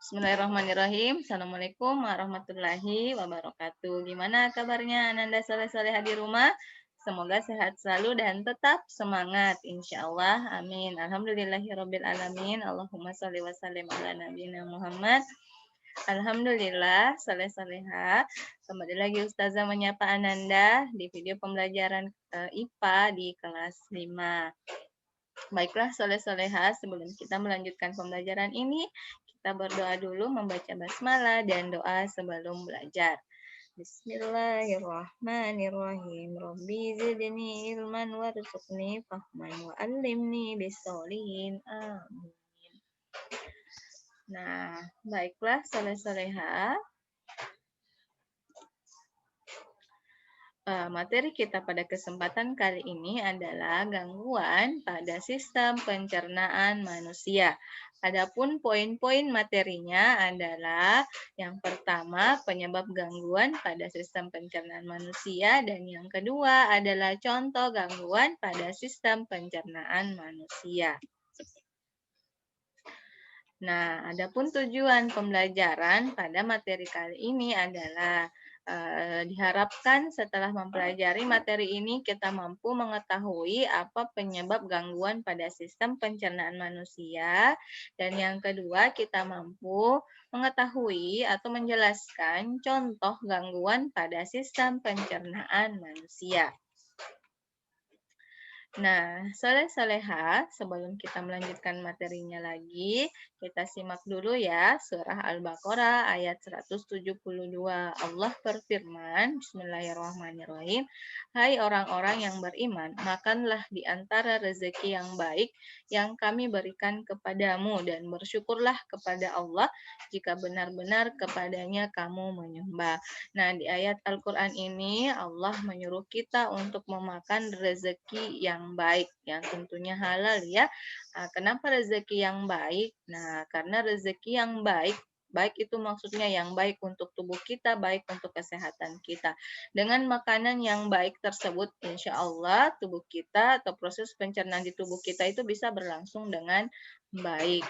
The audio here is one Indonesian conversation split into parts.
Bismillahirrahmanirrahim. Assalamualaikum warahmatullahi wabarakatuh. Gimana kabarnya Ananda soleh-soleha di rumah? Semoga sehat selalu dan tetap semangat. Insya Allah. Amin. Alhamdulillahirabbil alamin. Allahumma sholli wa sallim ala nabiyina Muhammad. Alhamdulillah, soleh-soleha. Kembali lagi Ustazah menyapa Ananda di video pembelajaran IPA di kelas 5. Baiklah, soleh-soleha, sebelum kita melanjutkan pembelajaran ini, kita berdoa dulu membaca basmalah dan doa sebelum belajar. Bismillahirrahmanirrahim. Rabbi zidni ilman warzuqni fahman wa allimni bisolihin. Amin. Nah, baiklah, soleh-soleha. Materi kita pada kesempatan kali ini adalah gangguan pada sistem pencernaan manusia. Adapun poin-poin materinya adalah yang pertama penyebab gangguan pada sistem pencernaan manusia dan yang kedua adalah contoh gangguan pada sistem pencernaan manusia. Nah, adapun tujuan pembelajaran pada materi kali ini adalah diharapkan setelah mempelajari materi ini kita mampu mengetahui apa penyebab gangguan pada sistem pencernaan manusia dan yang kedua kita mampu mengetahui atau menjelaskan contoh gangguan pada sistem pencernaan manusia. Nah, soleh-soleha, sebelum kita melanjutkan materinya lagi, kita simak dulu ya surah Al-Baqarah ayat 172. Allah berfirman, Bismillahirrahmanirrahim, hai orang-orang yang beriman, makanlah di antara rezeki yang baik yang kami berikan kepadamu dan bersyukurlah kepada Allah jika benar-benar kepadanya kamu menyembah. Nah, di ayat Al-Quran ini Allah menyuruh kita untuk memakan rezeki yang baik, yang tentunya halal ya. Kenapa rezeki yang baik? Nah, karena rezeki yang baik, baik itu maksudnya yang baik untuk tubuh kita, baik untuk kesehatan kita. Dengan makanan yang baik tersebut, insya Allah tubuh kita atau proses pencernaan di tubuh kita itu bisa berlangsung dengan baik.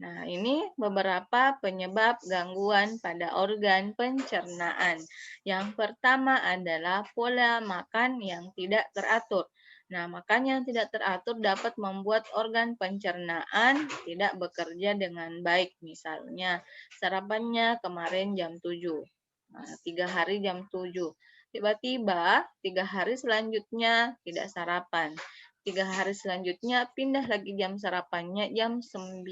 Nah, ini beberapa penyebab gangguan pada organ pencernaan. Yang pertama adalah pola makan yang tidak teratur. Nah, makan yang tidak teratur dapat membuat organ pencernaan tidak bekerja dengan baik. Misalnya, sarapannya kemarin jam 7. Nah, 3 hari jam 7. Tiba-tiba 3 hari selanjutnya tidak sarapan. 3 hari selanjutnya pindah lagi jam sarapannya jam 9.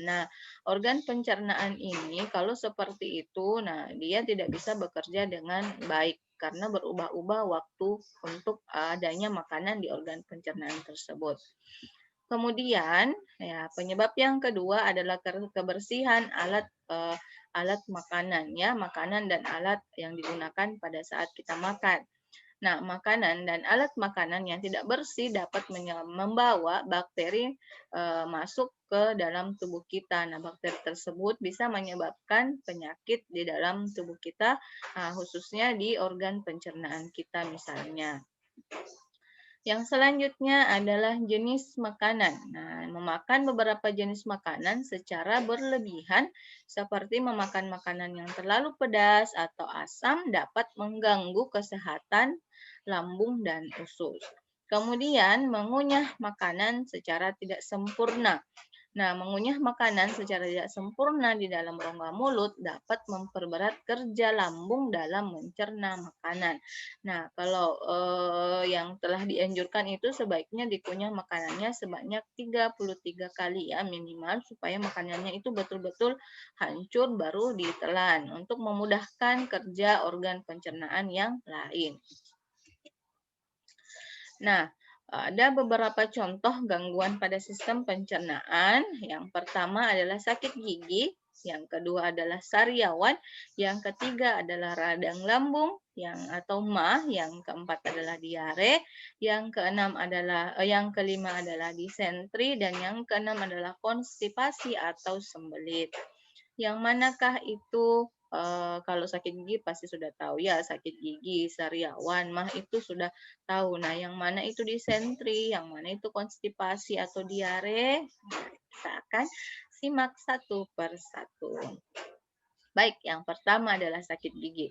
Nah, organ pencernaan ini kalau seperti itu, nah dia tidak bisa bekerja dengan baik karena berubah-ubah waktu untuk adanya makanan di organ pencernaan tersebut. Kemudian, ya penyebab yang kedua adalah kebersihan alat makanan ya, makanan dan alat yang digunakan pada saat kita makan. Nah, makanan dan alat makanan yang tidak bersih dapat membawa bakteri masuk ke dalam tubuh kita. Nah, bakteri tersebut bisa menyebabkan penyakit di dalam tubuh kita, khususnya di organ pencernaan kita misalnya. Yang selanjutnya adalah jenis makanan. Nah, memakan beberapa jenis makanan secara berlebihan seperti memakan makanan yang terlalu pedas atau asam dapat mengganggu kesehatan lambung dan usus. Kemudian mengunyah makanan secara tidak sempurna. Nah, mengunyah makanan secara tidak sempurna di dalam rongga mulut dapat memperberat kerja lambung dalam mencerna makanan. Nah, kalau yang telah dianjurkan itu sebaiknya dikunyah makanannya sebanyak 33 kali ya minimal supaya makanannya itu betul-betul hancur baru ditelan untuk memudahkan kerja organ pencernaan yang lain. Nah, ada beberapa contoh gangguan pada sistem pencernaan. Yang pertama adalah sakit gigi, yang kedua adalah sariawan, yang ketiga adalah radang lambung, atau MAH, yang keempat adalah diare, yang kelima adalah disentri, dan yang keenam adalah konstipasi atau sembelit. Yang manakah itu? Kalau sakit gigi pasti sudah tahu ya, sakit gigi, sariawan, mah itu sudah tahu. Nah, yang mana itu disentri, yang mana itu konstipasi atau diare. Kita akan simak satu per satu. Baik, yang pertama adalah sakit gigi.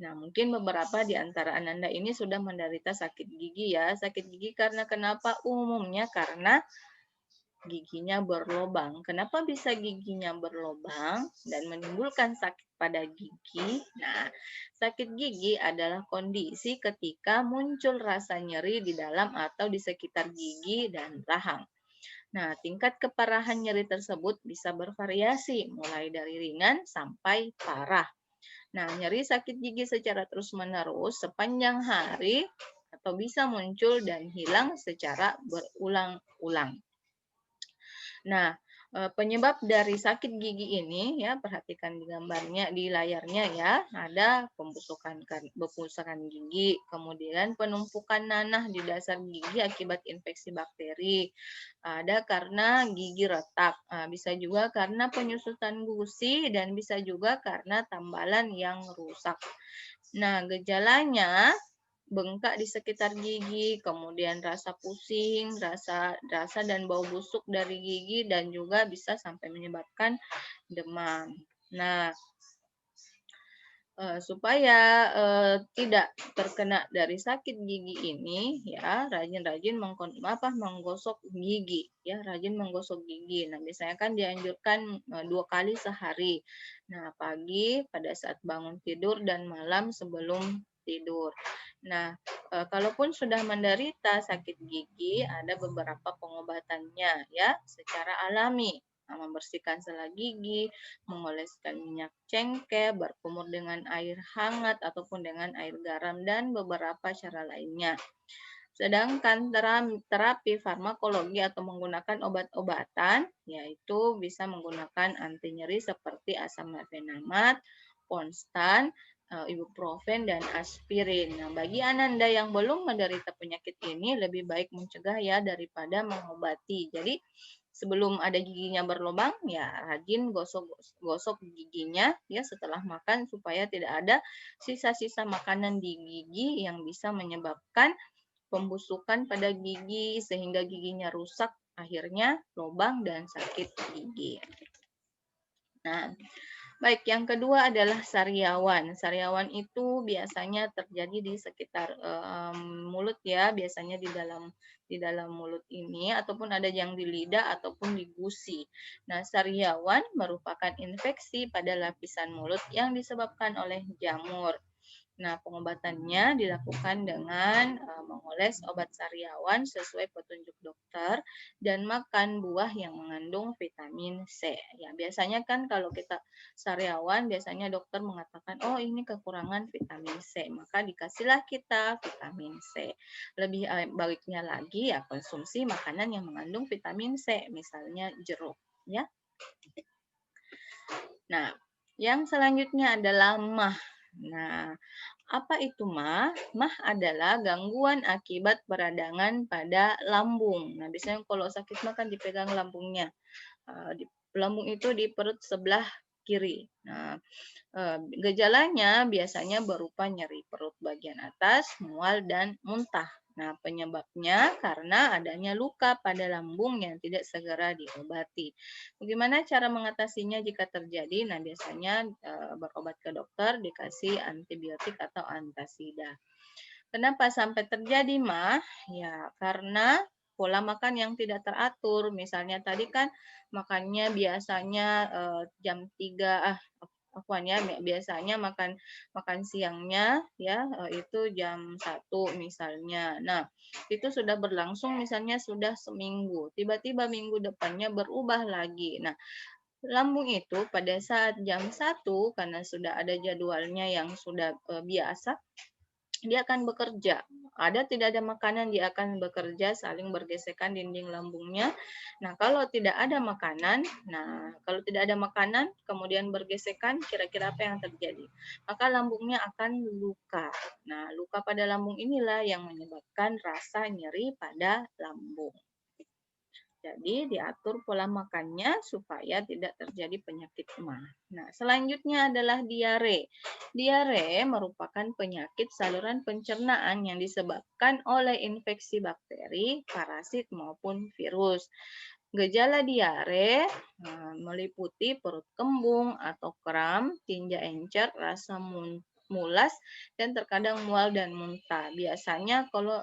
Nah, mungkin beberapa di antara Ananda ini sudah menderita sakit gigi ya. Sakit gigi karena kenapa? Umumnya karena giginya berlubang. Kenapa bisa giginya berlubang dan menimbulkan sakit pada gigi? Nah, sakit gigi adalah kondisi ketika muncul rasa nyeri di dalam atau di sekitar gigi dan rahang. Nah, tingkat keparahan nyeri tersebut bisa bervariasi, mulai dari ringan sampai parah. Nah, nyeri sakit gigi secara terus-menerus sepanjang hari atau bisa muncul dan hilang secara berulang-ulang. Nah, penyebab dari sakit gigi ini ya, perhatikan di gambarnya di layarnya ya, ada pembusukan gigi, kemudian penumpukan nanah di dasar gigi akibat infeksi bakteri, ada karena gigi retak, bisa juga karena penyusutan gusi dan bisa juga karena tambalan yang rusak. Nah, gejalanya bengkak di sekitar gigi, kemudian rasa pusing, rasa rasa dan bau busuk dari gigi dan juga bisa sampai menyebabkan demam. Nah, supaya tidak terkena dari sakit gigi ini ya rajin-rajin menggosok gigi ya rajin menggosok gigi. Nah biasanya kan dianjurkan 2 kali sehari. Nah pagi pada saat bangun tidur dan malam sebelum tidur. Nah kalaupun sudah menderita sakit gigi ada beberapa pengobatannya ya secara alami. Nah, membersihkan sela gigi, mengoleskan minyak cengkeh, berkumur dengan air hangat ataupun dengan air garam dan beberapa cara lainnya. Sedangkan terapi farmakologi atau menggunakan obat-obatan yaitu bisa menggunakan anti nyeri seperti asam mefenamat, Ponstan, ibuprofen dan aspirin. Nah, bagi Ananda yang belum menderita penyakit ini lebih baik mencegah ya daripada mengobati. Jadi sebelum ada giginya berlubang ya rajin gosok giginya ya setelah makan supaya tidak ada sisa-sisa makanan di gigi yang bisa menyebabkan pembusukan pada gigi sehingga giginya rusak akhirnya lubang dan sakit gigi. Nah, baik, yang kedua adalah sariawan. Sariawan itu biasanya terjadi di sekitar mulut ya, biasanya di dalam mulut ini ataupun ada yang di lidah ataupun di gusi. Nah, sariawan merupakan infeksi pada lapisan mulut yang disebabkan oleh jamur. Nah, pengobatannya dilakukan dengan mengoles obat sariawan sesuai petunjuk dokter dan makan buah yang mengandung vitamin C. Ya, biasanya kan kalau kita sariawan, biasanya dokter mengatakan, oh ini kekurangan vitamin C, maka dikasihlah kita vitamin C. Lebih baiknya lagi ya konsumsi makanan yang mengandung vitamin C, misalnya jeruk. Ya. Nah, yang selanjutnya adalah MAH. Nah, apa itu MAH? MAH adalah gangguan akibat peradangan pada lambung. Nah, biasanya kalau sakit mah kan dipegang lambungnya. Di lambung itu di perut sebelah kiri. Nah, gejalanya biasanya berupa nyeri perut bagian atas, mual, dan muntah. Nah, penyebabnya karena adanya luka pada lambung yang tidak segera diobati. Bagaimana cara mengatasinya jika terjadi? Nah, biasanya berobat ke dokter, dikasih antibiotik atau antasida. Kenapa sampai terjadi, Mah? Ya, karena pola makan yang tidak teratur. Misalnya tadi kan makannya biasanya jam 3 afwan ya, biasanya makan makan siangnya ya itu jam 1 misalnya. Nah, itu sudah berlangsung misalnya sudah seminggu. Tiba-tiba minggu depannya berubah lagi. Nah, lambung itu pada saat jam 1 karena sudah ada jadwalnya yang sudah biasa dia akan bekerja. Ada tidak ada makanan dia akan bekerja saling bergesekan dinding lambungnya. Nah, kalau tidak ada makanan, kemudian bergesekan, kira-kira apa yang terjadi? Maka lambungnya akan luka. Nah, luka pada lambung inilah yang menyebabkan rasa nyeri pada lambung. Jadi diatur pola makannya supaya tidak terjadi penyakit MAH. Nah, selanjutnya adalah diare. Diare merupakan penyakit saluran pencernaan yang disebabkan oleh infeksi bakteri, parasit maupun virus. Gejala diare meliputi perut kembung atau kram, tinja encer, rasa mulas, dan terkadang mual dan muntah. Biasanya kalau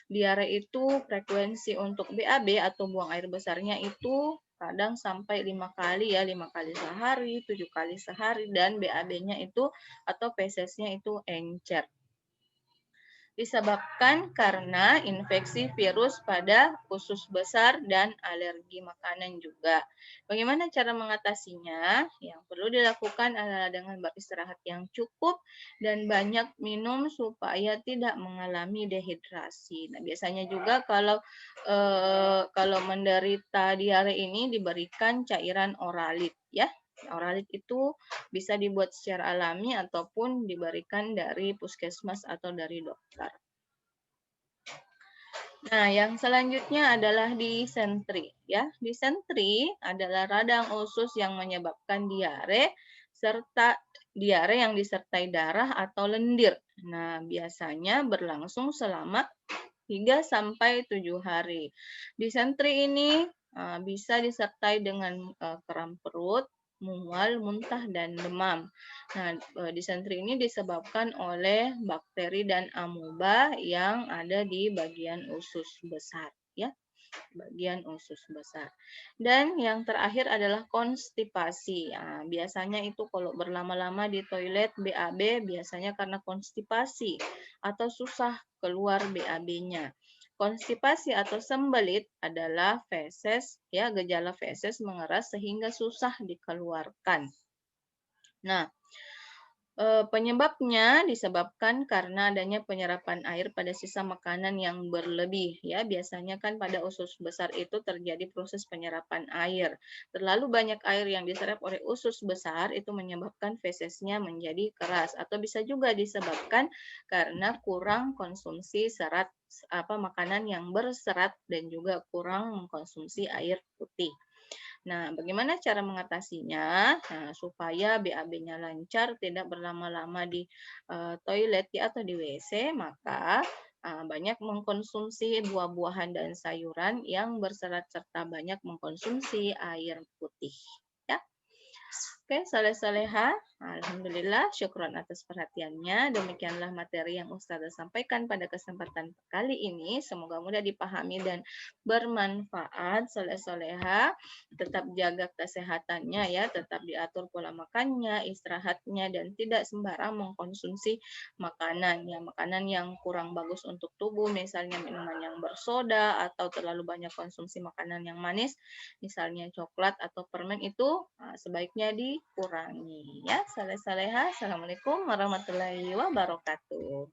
diare itu frekuensi untuk BAB atau buang air besarnya itu kadang sampai 5 kali ya, 5 kali sehari, 7 kali sehari, dan BAB-nya itu atau fesesnya itu encer. Disebabkan karena infeksi virus pada usus besar dan alergi makanan juga. Bagaimana cara mengatasinya? Yang perlu dilakukan adalah dengan beristirahat yang cukup dan banyak minum supaya tidak mengalami dehidrasi. Nah, biasanya juga kalau menderita diare ini diberikan cairan oralit ya. Oralit itu bisa dibuat secara alami ataupun diberikan dari puskesmas atau dari dokter. Nah, yang selanjutnya adalah disentri ya. Disentri adalah radang usus yang menyebabkan diare serta diare yang disertai darah atau lendir. Nah, biasanya berlangsung selama 3 sampai 7 hari. Disentri ini bisa disertai dengan kram perut, mual, muntah, dan demam. Nah, disentri ini disebabkan oleh bakteri dan amoeba yang ada di bagian usus besar, ya, bagian usus besar. Dan yang terakhir adalah konstipasi. Nah, biasanya itu kalau berlama-lama di toilet BAB biasanya karena konstipasi atau susah keluar BAB-nya. Konstipasi atau sembelit adalah feses ya, gejala feses mengeras sehingga susah dikeluarkan. Nah, penyebabnya disebabkan karena adanya penyerapan air pada sisa makanan yang berlebih ya. Biasanya kan pada usus besar itu terjadi proses penyerapan air. Terlalu banyak air yang diserap oleh usus besar itu menyebabkan fesesnya menjadi keras atau bisa juga disebabkan karena kurang konsumsi serat makanan yang berserat dan juga kurang mengkonsumsi air putih. Nah, bagaimana cara mengatasinya? Nah, supaya BAB-nya lancar, tidak berlama-lama di toilet ya, atau di WC, maka banyak mengkonsumsi buah-buahan dan sayuran yang berserat serta banyak mengkonsumsi air putih. Ya. Oke, soleh-soleha. Alhamdulillah, syukron atas perhatiannya. Demikianlah materi yang Ustazah sampaikan pada kesempatan kali ini. Semoga mudah dipahami dan bermanfaat. Soleh-soleha, tetap jaga kesehatannya ya, tetap diatur pola makannya, istirahatnya, dan tidak sembarang mengkonsumsi makanan. Ya, makanan yang kurang bagus untuk tubuh, misalnya minuman yang bersoda atau terlalu banyak konsumsi makanan yang manis, misalnya coklat atau permen itu sebaiknya dikurangi ya. Saleh-saleha. Assalamualaikum warahmatullahi wabarakatuh.